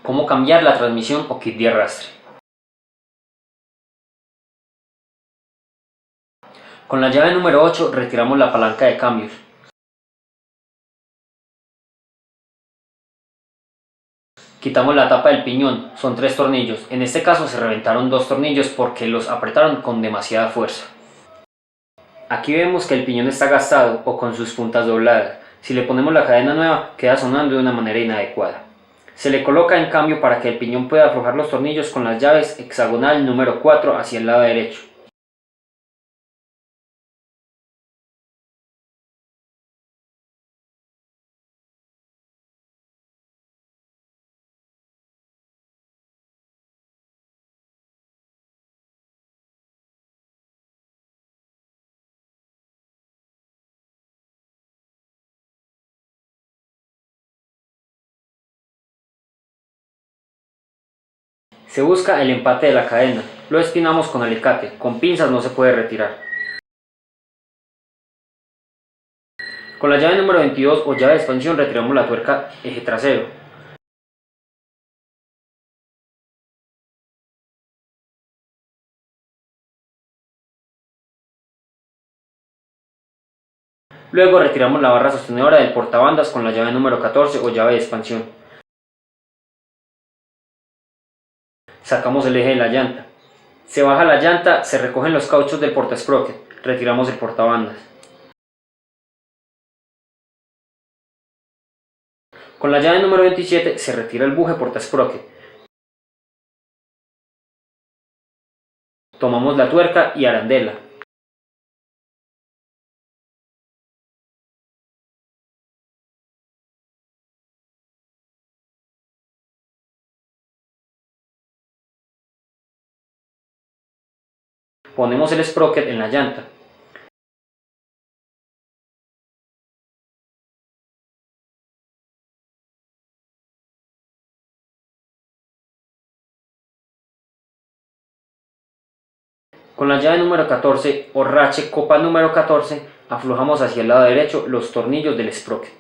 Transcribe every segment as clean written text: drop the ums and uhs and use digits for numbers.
Cómo cambiar la transmisión o kit de arrastre. Con la llave número 8 retiramos la palanca de cambios. Quitamos la tapa del piñón, son 3 tornillos, en este caso se reventaron 2 tornillos porque los apretaron con demasiada fuerza. Aquí vemos que el piñón está gastado o con sus puntas dobladas. Si le ponemos la cadena nueva queda sonando de una manera inadecuada. Se le coloca en cambio para que el piñón pueda aflojar los tornillos con las llaves hexagonal número 4 hacia el lado derecho. Se busca el empate de la cadena, lo espinamos con alicate, con pinzas no se puede retirar. Con la llave número 22 o llave de expansión retiramos la tuerca eje trasero. Luego retiramos la barra sostenedora del portabandas con la llave número 14 o llave de expansión. Sacamos el eje de la llanta. Se baja la llanta, se recogen los cauchos del portasprocket, retiramos el portabandas. Con la llave número 27 se retira el buje portasprocket. Tomamos la tuerca y arandela. Ponemos el sprocket en la llanta. Con la llave número 14 o rache copa número 14 aflojamos hacia el lado derecho los tornillos del sprocket.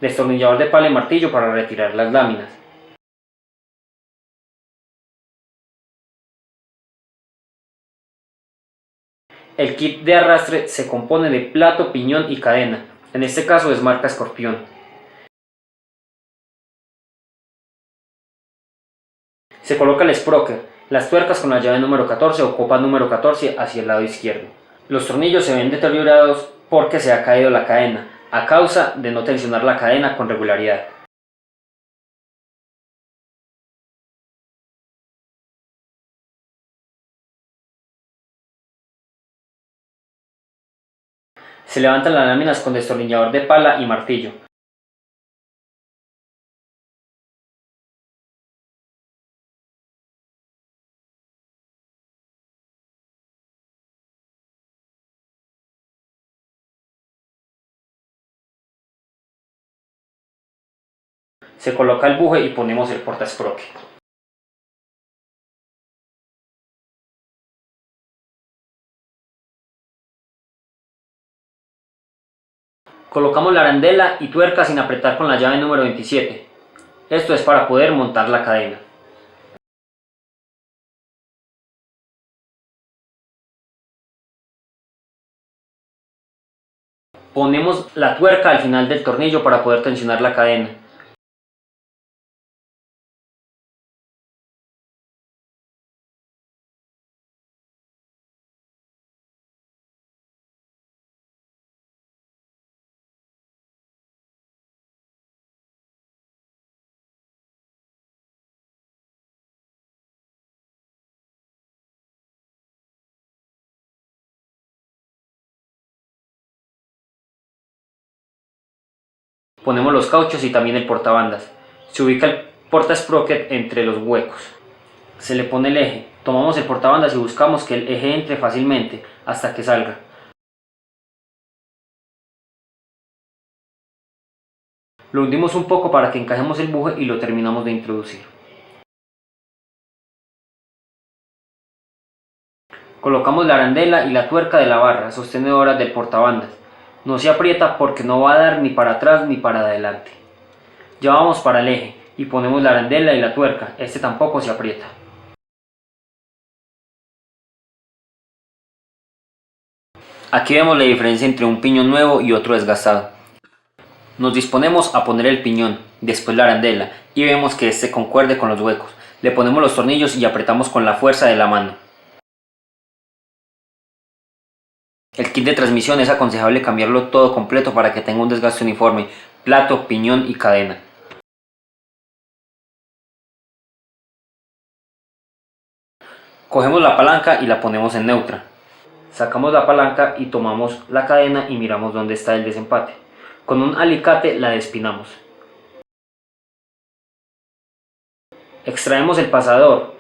Destornillador de pala y martillo para retirar las láminas. El kit de arrastre se compone de plato, piñón y cadena, en este caso es marca Escorpión. Se coloca el sprocket, las tuercas con la llave número 14 o copa número 14 hacia el lado izquierdo. Los tornillos se ven deteriorados porque se ha caído la cadena, a causa de no tensionar la cadena con regularidad. Se levantan las láminas con destornillador de pala y martillo. Se coloca el buje y ponemos el portasprocket. Colocamos la arandela y tuerca sin apretar con la llave número 27. Esto es para poder montar la cadena. Ponemos la tuerca al final del tornillo para poder tensionar la cadena. Ponemos los cauchos y también el portabandas. Se ubica el portasprocket entre los huecos. Se le pone el eje. Tomamos el portabandas y buscamos que el eje entre fácilmente hasta que salga. Lo hundimos un poco para que encajemos el buje y lo terminamos de introducir. Colocamos la arandela y la tuerca de la barra sostenedora del portabandas. No se aprieta porque no va a dar ni para atrás ni para adelante. Ya vamos para el eje. y ponemos la arandela y la tuerca, este tampoco se aprieta. Aquí vemos la diferencia entre un piñón nuevo y otro desgastado. Nos disponemos a poner el piñón, después la arandela, y vemos que este concuerde con los huecos. Le ponemos los tornillos y apretamos con la fuerza de la mano. El kit de transmisión es aconsejable cambiarlo todo completo para que tenga un desgaste uniforme, plato, piñón y cadena. Cogemos la palanca y la ponemos en neutra. Sacamos la palanca y tomamos la cadena y miramos dónde está el desempate. Con un alicate la despinamos. Extraemos el pasador.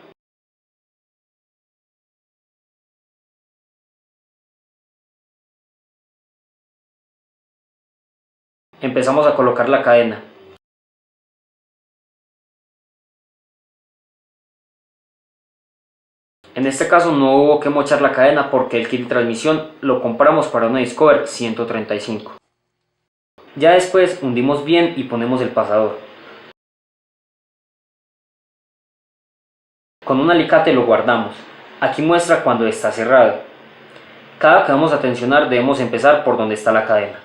Empezamos a colocar la cadena. En este caso no hubo que mochar la cadena porque el kit de transmisión lo compramos para una Discover 135. Ya después hundimos bien y ponemos el pasador. Con un alicate lo guardamos. Aquí muestra cuando está cerrado. Cada que vamos a tensionar debemos empezar por donde está la cadena.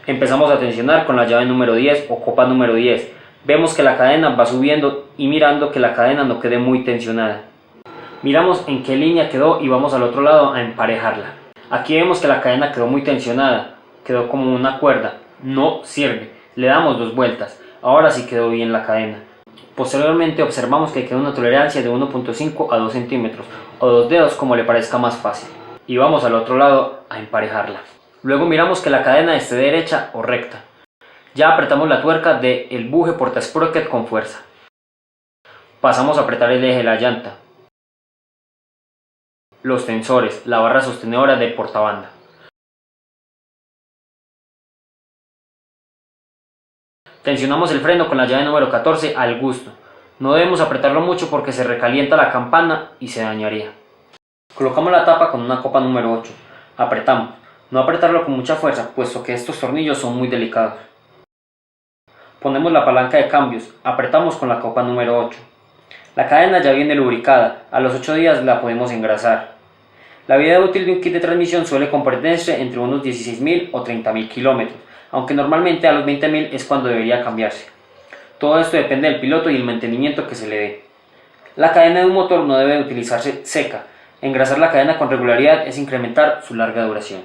Empezamos a tensionar con la llave número 10 o copa número 10. Vemos que la cadena va subiendo y mirando que la cadena no quede muy tensionada. Miramos en qué línea quedó y vamos al otro lado a emparejarla. Aquí vemos que la cadena quedó muy tensionada, quedó como una cuerda. No sirve, le damos 2 vueltas. Ahora sí quedó bien la cadena. Posteriormente observamos que queda una tolerancia de 1.5 a 2 centímetros o 2 dedos como le parezca más fácil. Y vamos al otro lado a emparejarla. Luego miramos que la cadena esté derecha o recta. Ya apretamos la tuerca del buje portasprocket con fuerza. Pasamos a apretar el eje de la llanta, los tensores, la barra sostenedora del portabanda. Tensionamos el freno con la llave número 14 al gusto. No debemos apretarlo mucho porque se recalienta la campana y se dañaría. Colocamos la tapa con una copa número 8. Apretamos. No apretarlo con mucha fuerza, puesto que estos tornillos son muy delicados. Ponemos la palanca de cambios. Apretamos con la copa número 8. La cadena ya viene lubricada. A los 8 días la podemos engrasar. La vida útil de un kit de transmisión suele comprenderse entre unos 16.000 o 30.000 kilómetros, aunque normalmente a los 20.000 es cuando debería cambiarse. Todo esto depende del piloto y el mantenimiento que se le dé. La cadena de un motor no debe utilizarse seca. Engrasar la cadena con regularidad es incrementar su larga duración.